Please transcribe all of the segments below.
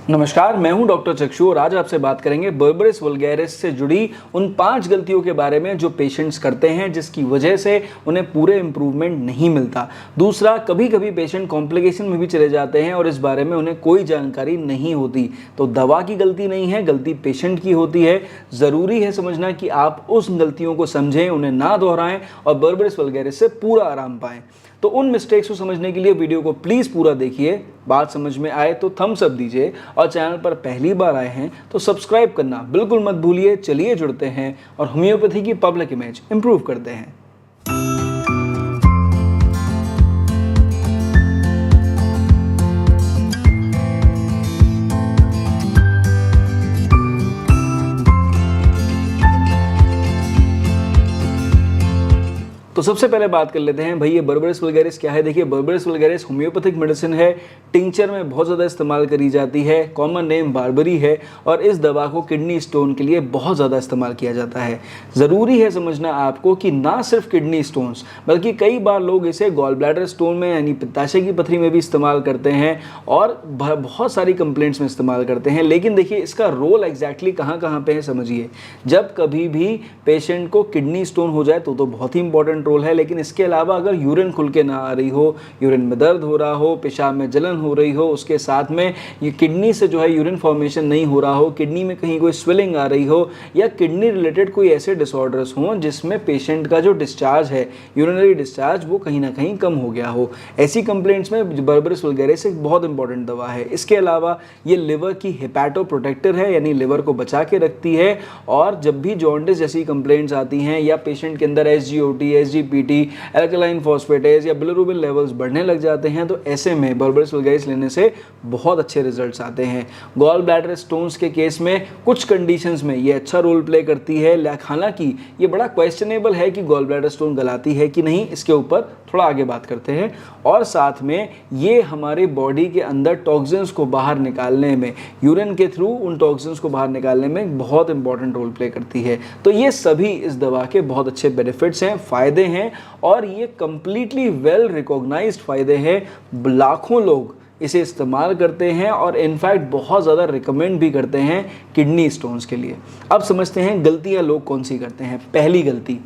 नमस्कार, मैं हूं डॉक्टर चक्षु और आज आपसे बात करेंगे बर्बेरिस वल्गैरिस से जुड़ी उन 5 गलतियों के बारे में जो पेशेंट्स करते हैं जिसकी वजह से उन्हें पूरे इम्प्रूवमेंट नहीं मिलता। दूसरा, कभी कभी पेशेंट कॉम्प्लिकेशन में भी चले जाते हैं और इस बारे में उन्हें कोई जानकारी नहीं होती। तो दवा की गलती नहीं है, गलती पेशेंट की होती है। ज़रूरी है समझना कि आप उस गलतियों को समझें, उन्हें ना दोहराएं और बर्बेरिस वल्गैरिस से पूरा आराम पाएं। तो उन मिस्टेक्स को समझने के लिए वीडियो को प्लीज़ पूरा देखिए। बात समझ में आए तो थम्स अप दीजिए और चैनल पर पहली बार आए हैं तो सब्सक्राइब करना बिल्कुल मत भूलिए। चलिए जुड़ते हैं और होम्योपैथी की पब्लिक इमेज इंप्रूव करते हैं। तो सबसे पहले बात कर लेते हैं भाई, ये बर्बेरिस वल्गैरिस क्या है। देखिए, बर्बेरिस वल्गैरिस होम्योपैथिक मेडिसिन है, टिंचर में बहुत ज़्यादा इस्तेमाल करी जाती है, कॉमन नेम बारबरी है और इस दवा को किडनी स्टोन के लिए बहुत ज़्यादा इस्तेमाल किया जाता है। ज़रूरी है समझना आपको कि ना सिर्फ किडनी स्टोन्स बल्कि कई बार लोग इसे गॉल ब्लैडर स्टोन में यानी पित्ताशय की पथरी में भी इस्तेमाल करते हैं और बहुत सारी कंप्लेंट्स में इस्तेमाल करते हैं। लेकिन देखिए, इसका रोल एग्जैक्टली कहाँ कहाँ पे है समझिए। जब कभी भी पेशेंट को किडनी स्टोन हो जाए तो बहुत ही इंपॉर्टेंट रोल है, लेकिन इसके अलावा अगर यूरिन खुल के ना आ रही हो, यूरिन में दर्द हो रहा हो, पेशाब में जलन हो रही हो, उसके साथ में ये किडनी से जो है यूरिन फॉर्मेशन नहीं हो रहा हो, किडनी में कहीं कोई स्वेलिंग आ रही हो या किडनी रिलेटेड कोई ऐसे डिसऑर्डर्स हों जिसमें पेशेंट का जो डिस्चार्ज है, यूरिनरी डिस्चार्ज, वो कहीं ना कहीं कम हो गया हो, ऐसी कंप्लेंट्स में बर्बेरिस वल्गैरिस एक बहुत इंपॉर्टेंट दवा है। इसके अलावा ये लिवर की हेपाटो प्रोटेक्टर है, यानी लिवर को बचा के रखती है। और जब भी जॉन्डिस जैसी कंप्लेंट्स आती हैं या पेशेंट के अंदर SGOT, SGPT, एल्कलाइन फॉस्फेटेज या बिलिरुबिन लेवल्स बढ़ने लग जाते हैं तो ऐसे में बर्बेरिस वल्गैरिस लेने से बहुत अच्छे रिजल्ट्स आते हैं। गॉल ब्लैडर स्टोन्स के केस में कुछ कंडीशंस में ये अच्छा रोल प्ले करती है। हालांकि ये बड़ा क्वेश्चनेबल है कि गॉल ब्लैडर स्टोन गलाती है कि नहीं, इसके ऊपर थोड़ा आगे बात करते हैं। और साथ में ये हमारे बॉडी के अंदर टॉक्सिन्स को बाहर निकालने में, यूरिन के थ्रू उन टॉक्सिन्स को बाहर निकालने में बहुत इंपॉर्टेंट रोल प्ले करती है। तो ये सभी इस दवा के बहुत अच्छे बेनिफिट्स हैं, फ़ायदे हैं और ये कंप्लीटली वेल रिकॉग्नाइज्ड फ़ायदे हैं। लाखों लोग इसे इस्तेमाल करते हैं और इनफैक्ट बहुत ज़्यादा रिकमेंड भी करते हैं किडनी स्टोन्स के लिए। अब समझते हैं गलतियाँ लोग कौन सी करते हैं। पहली गलती,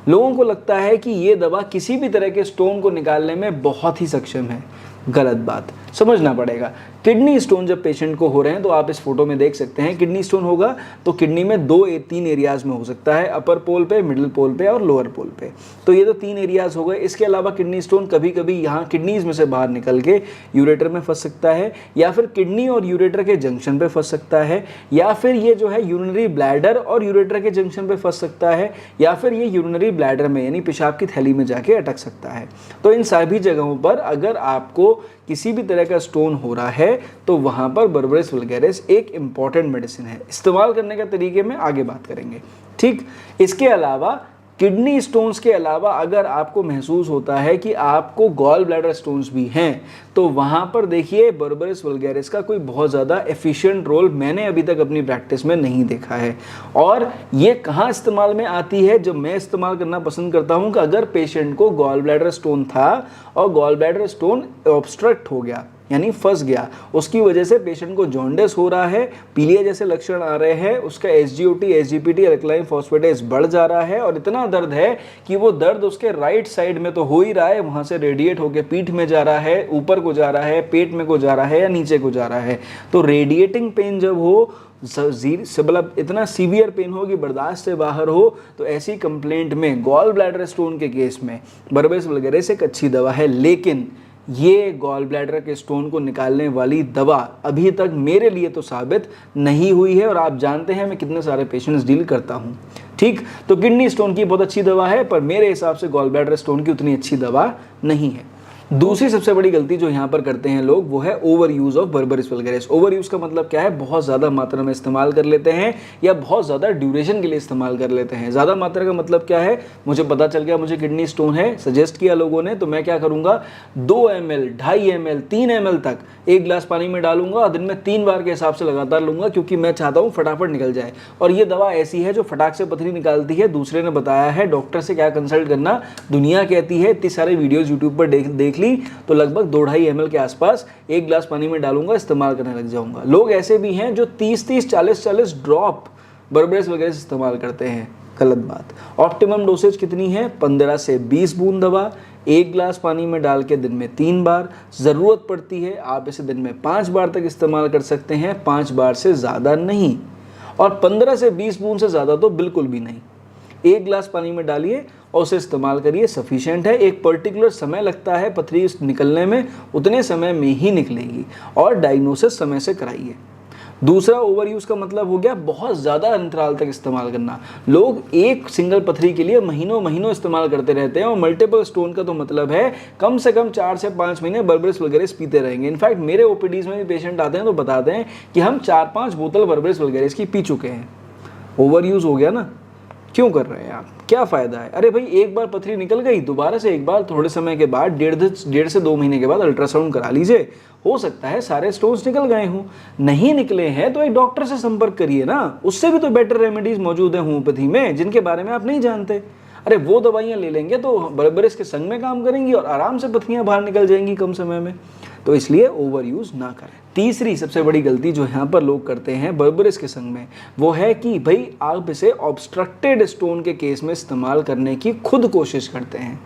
लोगों को लगता है कि ये दवा किसी भी तरह के स्टोन को निकालने में बहुत ही सक्षम है। गलत बात, समझना पड़ेगा। किडनी स्टोन जब पेशेंट को हो रहे हैं तो आप इस फोटो में देख सकते हैं, किडनी स्टोन होगा तो किडनी में 2-3 एरियाज में हो सकता है, अपर पोल पे, मिडिल पोल पे और लोअर पोल पे। तो ये तो 3 एरियाज हो गए। इसके अलावा किडनी स्टोन कभी कभी यहाँ किडनीज में से बाहर निकल के यूरेटर में फंस सकता है, या फिर किडनी और यूरेटर के जंक्शन पे फंस सकता है, या फिर ये जो है यूरिनरी ब्लैडर और यूरेटर के जंक्शन पे फंस सकता है, या फिर ये यूरिनरी ब्लैडर में यानी पेशाब की थैली में जाके अटक सकता है। तो इन सभी जगहों पर अगर आपको किसी भी तरह का स्टोन हो रहा है तो वहाँ पर बर्बेरिस वल्गैरिस एक इम्पॉर्टेंट मेडिसिन है। इस्तेमाल करने के तरीके में आगे बात करेंगे, ठीक। इसके अलावा किडनी स्टोन्स के अलावा अगर आपको महसूस होता है कि आपको गॉल ब्लैडर स्टोन्स भी हैं तो वहाँ पर देखिए बर्बेरिस वल्गैरिस का कोई बहुत ज़्यादा एफिशिएंट रोल मैंने अभी तक अपनी प्रैक्टिस में नहीं देखा है। और ये कहाँ इस्तेमाल में आती है, जब मैं इस्तेमाल करना पसंद करता हूँ कि अगर पेशेंट को गॉल ब्लैडर स्टोन था और गॉल ब्लैडर स्टोन ऑब्स्ट्रक्ट हो गया यानी फंस गया, उसकी वजह से पेशेंट को जॉन्डिस हो रहा है, पीलिया जैसे लक्षण आ रहे हैं, उसका SGOT, SGPT, एल्कलाइन फॉस्फेटेज बढ़ जा रहा है और इतना दर्द है कि वो दर्द उसके राइट साइड में तो हो ही रहा है, वहाँ से रेडिएट होकर पीठ में जा रहा है, ऊपर को जा रहा है, पेट में को जा रहा है या नीचे को जा रहा है। तो रेडिएटिंग पेन जब हो, मतलब इतना सीवियर पेन हो कि बर्दाश्त से बाहर हो, तो ऐसी कंप्लेंट में गॉल ब्लैडर स्टोन के केस में बर्बेरिस वल्गैरिस एक अच्छी दवा है। लेकिन ये गॉल ब्लैडर के स्टोन को निकालने वाली दवा अभी तक मेरे लिए तो साबित नहीं हुई है और आप जानते हैं मैं कितने सारे पेशेंट्स डील करता हूँ, ठीक। तो किडनी स्टोन की बहुत अच्छी दवा है पर मेरे हिसाब से गॉल ब्लैडर स्टोन की उतनी अच्छी दवा नहीं है। दूसरी सबसे बड़ी गलती जो यहाँ पर करते हैं लोग वो है over use of berberis vulgaris. Over use का मतलब क्या है, बहुत ज़्यादा मात्रा में इस्तेमाल कर लेते हैं या बहुत ज़्यादा ड्यूरेशन के लिए इस्तेमाल कर लेते हैं। ज़्यादा मात्रा का मतलब क्या है, मुझे पता चल गया मुझे किडनी स्टोन है, सजेस्ट किया लोगों ने, तो मैं क्या करूँगा 2 ml, 2.5 ml, 3 ml तक 1 गिलास पानी में डालूंगा और दिन में 3 बार के हिसाब से लगातार लूँगा, क्योंकि मैं चाहता हूँ फटाफट निकल जाए। और ये दवा ऐसी है जो फटाक से पथरी निकालती है। दूसरे ने बताया है, डॉक्टर से क्या कंसल्ट करना, दुनिया कहती है, इतनी सारे वीडियोज़ यूट्यूब पर देख देख ली तो लगभग 2-2.5 ml के आसपास 1 गिलास पानी में डालूंगा, इस्तेमाल करने लग जाऊंगा। लोग ऐसे भी हैं जो 30-30, 40-40 ड्रॉप बर्बरेस वगैरह इस्तेमाल करते हैं, गलत बात। ऑप्टिमम डोसेज कितनी है? 15 से 20 बूंद दवा 1 गिलास पानी में डाल के दिन में 3 बार। ज़रूरत पड़ती है आप इसे दिन में 5 बार तक इस्तेमाल कर सकते हैं, 5 बार से ज़्यादा नहीं, और 15 से 20 बूंद से ज़्यादा तो बिल्कुल भी नहीं। 1 गिलास पानी में डालिए और उसे इस्तेमाल करिए, सफिशिएंट है। एक पर्टिकुलर समय लगता है पथरी निकलने में, उतने समय में ही निकलेगी, और डायग्नोसिस समय से कराइए। दूसरा, ओवर यूज़ का मतलब हो गया बहुत ज़्यादा अंतराल तक इस्तेमाल करना। लोग एक सिंगल पथरी के लिए महीनों महीनों इस्तेमाल करते रहते हैं, और मल्टीपल स्टोन का तो मतलब है कम से कम 4 से 5 महीने बर्बरेस वल्गैरिस पीते रहेंगे। इनफैक्ट मेरे ओपीडीज में भी पेशेंट आते हैं तो बताते हैं कि हम 4-5 बोतल बर्बरेस वल्गैरिस की पी चुके हैं। ओवर यूज़ हो गया ना, क्यों कर रहे हैं आप? क्या फ़ायदा है? अरे भाई, एक बार पथरी निकल गई, दोबारा से एक बार थोड़े समय के बाद 1.5 से 2 महीने के बाद अल्ट्रासाउंड करा लीजिए, हो सकता है सारे स्टोन्स निकल गए हों। नहीं निकले हैं तो एक डॉक्टर से संपर्क करिए ना, उससे भी तो बेटर रेमेडीज मौजूद हैं होम्योपैथी में जिनके बारे में आप नहीं जानते। अरे वो दवाइयाँ ले लेंगे तो बर्बरेस के संग में काम करेंगी और आराम से पथरियाँ बाहर निकल जाएंगी कम समय में। तो इसलिए ओवर यूज़ ना करें। तीसरी सबसे बड़ी गलती जो यहाँ पर लोग करते हैं बर्बरेस के संग में, वो है कि भाई आप इसे ऑब्स्ट्रक्टेड स्टोन के केस में इस्तेमाल करने की खुद कोशिश करते हैं।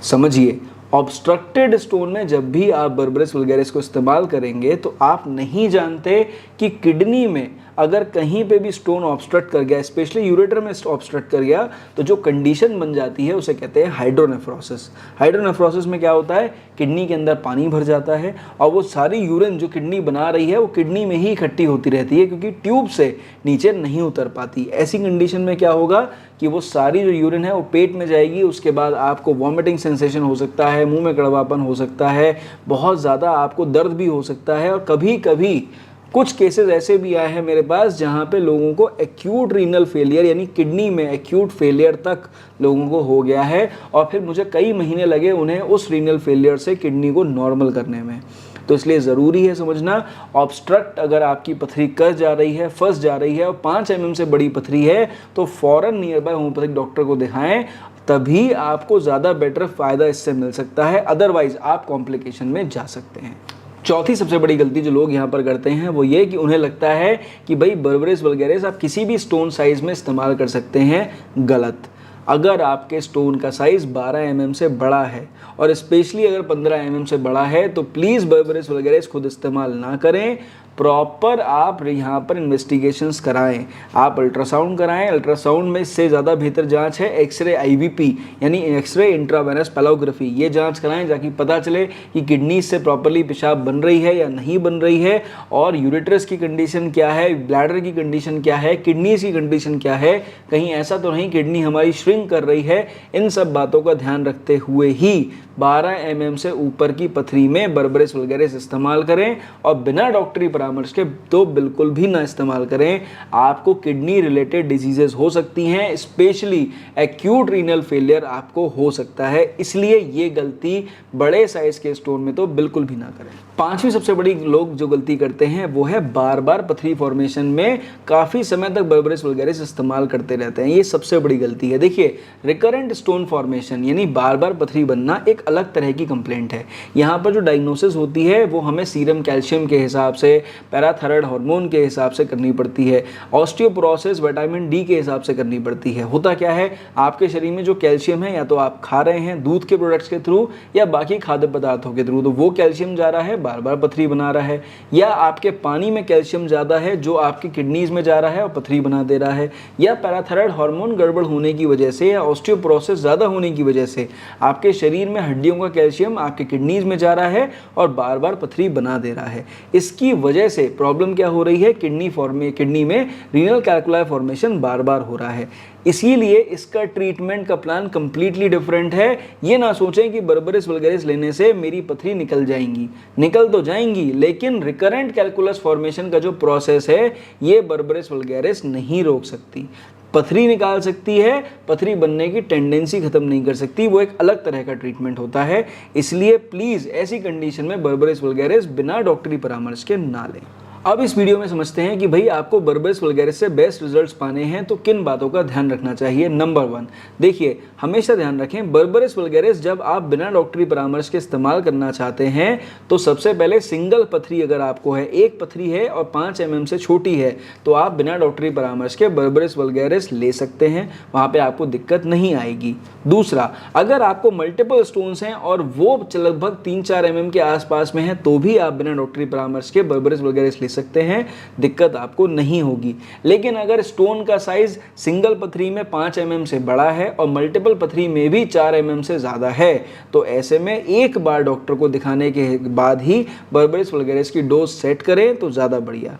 समझिए, ऑब्स्ट्रक्टेड स्टोन में जब भी आप बर्बरेस वल्गैरिस को इस्तेमाल करेंगे तो आप नहीं जानते कि किडनी में अगर कहीं पे भी स्टोन ऑब्स्ट्रक्ट कर गया, स्पेशली यूरेटर में ऑब्स्ट्रक्ट कर गया, तो जो कंडीशन बन जाती है उसे कहते हैं हाइड्रोनेफ्रोसिस। हाइड्रोनेफ्रोसिस में क्या होता है? किडनी के अंदर पानी भर जाता है और वो सारी यूरिन जो किडनी बना रही है वो किडनी में ही इकट्ठी होती रहती है, क्योंकि ट्यूब से नीचे नहीं उतर पाती। ऐसी कंडीशन में क्या होगा कि वो सारी जो यूरिन है वो पेट में जाएगी, उसके बाद आपको वॉमिटिंग सेंसेशन हो सकता है, मुंह में कड़वापन हो सकता है, बहुत ज़्यादा आपको दर्द भी हो सकता है, और कभी कभी कुछ केसेस ऐसे भी आए हैं मेरे पास जहाँ पे लोगों को एक्यूट रीनल फेलियर, यानी किडनी में एक्यूट फेलियर तक लोगों को हो गया है, और फिर मुझे कई महीने लगे उन्हें उस रीनल फेलियर से किडनी को नॉर्मल करने में। तो इसलिए ज़रूरी है समझना, ऑब्स्ट्रक्ट अगर आपकी पथरी कस जा रही है, फंस जा रही है और 5 mm से बड़ी पथरी है तो फ़ौरन नियर बाय होम्योपैथिक डॉक्टर को दिखाएं, तभी आपको ज़्यादा बेटर फ़ायदा इससे मिल सकता है, अदरवाइज़ आप कॉम्प्लिकेशन में जा सकते हैं। चौथी सबसे बड़ी गलती जो लोग यहाँ पर करते हैं वो ये कि उन्हें लगता है कि भाई बर्बरेस वल्गैरिस आप किसी भी स्टोन साइज़ में इस्तेमाल कर सकते हैं। गलत। अगर आपके स्टोन का साइज़ 12 mm से बड़ा है और स्पेशली अगर 15 mm से बड़ा है तो प्लीज़ बर्बरेस वल्गैरिस खुद इस्तेमाल ना करें। प्रॉपर आप यहाँ पर इन्वेस्टिगेशंस कराएं, आप अल्ट्रासाउंड कराएं। अल्ट्रासाउंड में इससे ज़्यादा बेहतर जांच है एक्सरे IVP, यानी एक्सरे इंट्रावेनस पेलोग्राफी। ये जांच कराएं ताकि पता चले कि किडनी से प्रॉपरली पेशाब बन रही है या नहीं बन रही है, और यूरेट्रस की कंडीशन क्या है, ब्लैडर की कंडीशन क्या है, किडनीज की कंडीशन क्या है, कहीं ऐसा तो नहीं किडनी हमारी श्रिंक कर रही है। इन सब बातों का ध्यान रखते हुए ही 12 mm से ऊपर की पथरी में बर्बरेस वल्गैरिस इस्तेमाल करें, और बिना डॉक्टरी परामर्श के तो बिल्कुल भी ना इस्तेमाल करें। आपको किडनी रिलेटेड डिजीजेस हो सकती हैं, स्पेशली एक्यूट रीनल फेलियर आपको हो सकता है, इसलिए ये गलती बड़े साइज के स्टोन में तो बिल्कुल भी ना करें। पांचवी सबसे बड़ी लोग जो गलती करते हैं वो है बार बार पथरी फॉर्मेशन में काफ़ी समय तक बर्बरेस वल्गैरिस इस्तेमाल करते रहते हैं। ये सबसे बड़ी गलती है। देखिए, रिकरेंट स्टोन फॉर्मेशन यानी बार बार पथरी बनना एक अलग तरह की कंप्लेंट है। यहाँ पर जो डायग्नोसिस होती है वो हमें सीरम कैल्शियम के हिसाब से, पैराथायराइड हार्मोन के हिसाब से करनी पड़ती है, ऑस्टियोपोरोसिस विटामिन D के हिसाब से करनी पड़ती है। होता क्या है, आपके शरीर में जो कैल्शियम है या तो आप खा रहे हैं दूध के प्रोडक्ट्स के थ्रू या बाकी खाद्य पदार्थों के थ्रू, तो वो कैल्शियम जा रहा है, बार बार पथरी बना रहा है, या आपके पानी में कैल्शियम ज़्यादा है जो आपकी किडनीज में जा रहा है और पथरी बना दे रहा है, या पैराथायराइड हार्मोन गड़बड़ होने की वजह से या ऑस्टियोपोरोसिस ज़्यादा होने की वजह से आपके शरीर में हड्डियों का कैल्शियम आपके किडनीज में जा रहा है और बार बार पथरी बना दे रहा है। इसकी वजह से प्रॉब्लम क्या हो रही है, किडनी में रीनल कैल्कुलाई फॉर्मेशन बार बार हो रहा है। इसीलिए इसका ट्रीटमेंट का प्लान कंप्लीटली डिफरेंट है। ये ना सोचें कि बर्बरेस वल्गैरिस लेने से मेरी पथरी निकल जाएंगी, निकल तो जाएंगी, लेकिन रिकरेंट कैल्कुलस फॉर्मेशन का जो प्रोसेस है ये बर्बरेस वल्गैरिस नहीं रोक सकती। पथरी निकाल सकती है, पथरी बनने की टेंडेंसी खत्म नहीं कर सकती, वो एक अलग तरह का ट्रीटमेंट होता है। इसलिए प्लीज़ ऐसी कंडीशन में बर्बरेस वल्गैरिस बिना डॉक्टरी परामर्श के ना लें। अब इस वीडियो में समझते हैं कि भाई आपको बर्बरिस वल्गैरिस से बेस्ट रिजल्ट्स पाने हैं तो किन बातों का ध्यान रखना चाहिए। नंबर 1, देखिए हमेशा ध्यान रखें, बर्बरिस वल्गैरिस जब आप बिना डॉक्टरी परामर्श के इस्तेमाल करना चाहते हैं तो सबसे पहले सिंगल पथरी अगर आपको है, एक पथरी है और 5 mm से छोटी है, तो आप बिना डॉक्टरी परामर्श के बर्बरिस वल्गैरिस ले सकते हैं, वहाँ पे आपको दिक्कत नहीं आएगी। दूसरा, अगर आपको मल्टीपल स्टोन्स हैं और वो लगभग 3-4 mm के आसपास में है तो भी आप बिना डॉक्टरी परामर्श के बर्बरिस वल्गैरिस ले सकते हैं, दिक्कत आपको नहीं होगी। लेकिन अगर स्टोन का साइज सिंगल पथरी में 5 mm से बड़ा है और मल्टीपल पथरी में भी 4 mm से ज़्यादा है तो ऐसे में एक बार डॉक्टर को दिखाने के बाद ही बर्बरिस वल्गैरिस की डोज सेट करें तो ज़्यादा बढ़िया।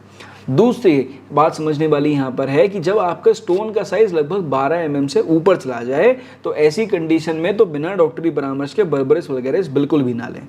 दूसरी बात समझने वाली यहाँ पर है कि जब आपका स्टोन का साइज लगभग 12 mm से ऊपर चला जाए तो ऐसी कंडीशन में तो बिना डॉक्टरी परामर्श के बर्बरिस वल्गैरिस बिल्कुल भी ना लें।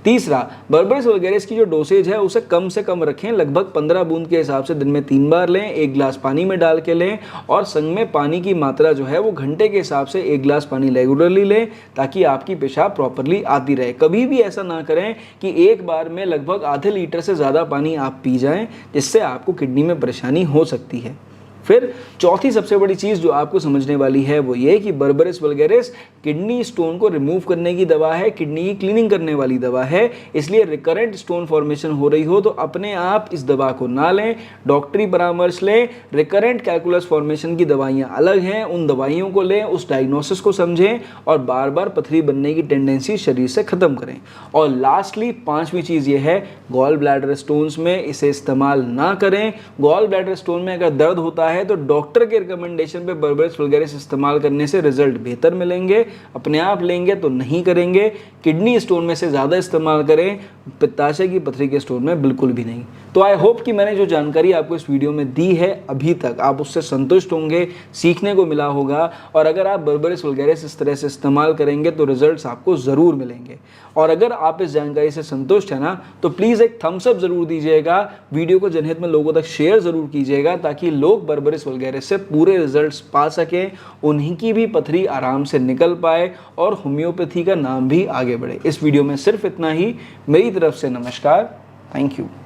तीसरा, बर्बरिस वल्गैरिस की जो डोसेज है उसे कम से कम रखें, लगभग 15 बूंद के हिसाब से दिन में 3 बार लें, 1 गिलास पानी में डाल के लें और संग में पानी की मात्रा जो है वो घंटे के हिसाब से 1 गिलास पानी रेगुलरली लें ताकि आपकी पेशाब प्रॉपरली आती रहे। कभी भी ऐसा ना करें कि एक बार में लगभग आधे लीटर से ज़्यादा पानी आप पी जाएं, जिससे आपको किडनी में परेशानी हो सकती है। फिर चौथी सबसे बड़ी चीज़ जो आपको समझने वाली है वो ये कि बर्बरिस वल्गैरिस किडनी स्टोन को रिमूव करने की दवा है, किडनी की क्लीनिंग करने वाली दवा है, इसलिए रिकरेंट स्टोन फॉर्मेशन हो रही हो तो अपने आप इस दवा को ना लें, डॉक्टरी परामर्श लें। रिकरेंट कैलकुलस फॉर्मेशन की दवाइयाँ अलग हैं, उन दवाइयों को लें, उस डायग्नोसिस को समझें और बार बार पथरी बनने की टेंडेंसी शरीर से ख़त्म करें। और लास्टली 5वीं चीज़ ये है, गॉल ब्लैडर स्टोन्स में इसे इस्तेमाल ना करें। गॉल ब्लैडर स्टोन में अगर दर्द होता है तो डॉक्टर के रिकमेंडेशन पे बर्बरिस वल्गैरिस इस्तेमाल करने से रिजल्ट बेहतर मिलेंगे, अपने आप लेंगे तो नहीं करेंगे। किडनी स्टोन में से ज़्यादा इस्तेमाल करें, पित्ताशय की पथरी के स्टोन में बिल्कुल भी नहीं। तो आई होप कि मैंने जो जानकारी आपको इस वीडियो में दी है अभी तक आप उससे संतुष्ट होंगे, सीखने को मिला होगा और अगर आप बर्बरिस वल्गैरिस इस तरह से इस्तेमाल करेंगे तो रिजल्ट्स आपको ज़रूर मिलेंगे। और अगर आप इस जानकारी से संतुष्ट हैं ना तो प्लीज़ एक थम्स अप ज़रूर दीजिएगा, वीडियो को जनहित में लोगों तक शेयर ज़रूर कीजिएगा ताकि लोग बर्बरिस वल्गैरिस से पूरे रिजल्ट्स पा सकें, उन्हीं की भी पथरी आराम से निकल पाए और होम्योपैथी का नाम भी आगे बढ़े। इस वीडियो में सिर्फ इतना ही। मेरी तरफ से नमस्कार, थैंक यू।